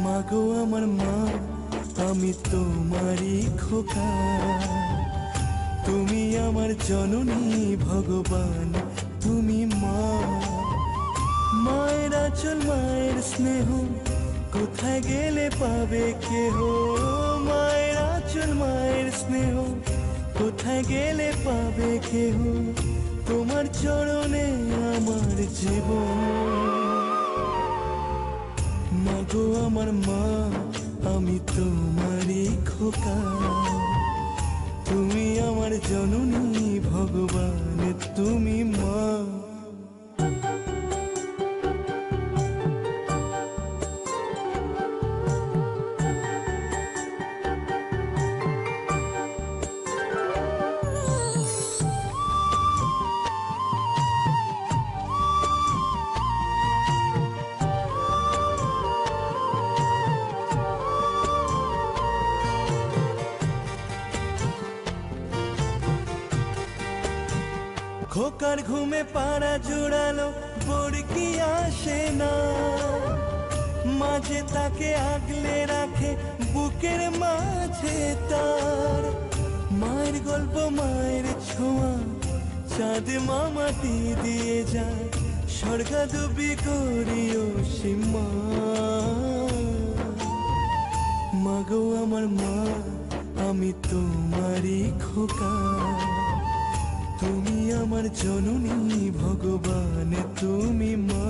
মাগো আমার মা, আমি তোমারই খোকা। তুমি আমার জননী ভগবান, তুমি মা। মায়ের আঁচল মায়ের স্নেহ কোথায় গেলে পাবে কেহ। মায়ের আঁচল মায়ের স্নেহ কোথায় গেলে পাবে কেহ। তোমার চরণে আমার জীবন। মাগো আমার মা, আমি তোমারই খোকা। তুমি আমার জননী ভগবান, তুমি মা। খোকার ঘুমে পাড়া জোড়ালো বড়কি আসে না। মাঝে তাকে আগলে রাখে বুকের মাঝে তার। মায়ের গল্প মায়ের ছোঁয়া চাঁদ মামাটি দিয়ে যায়। স্বর্গাদুবি করিও সীমা। মাগো আমার মা, আমি তোমারই খোকা। তুমি আমার জননী ভগবান, তুমি মা।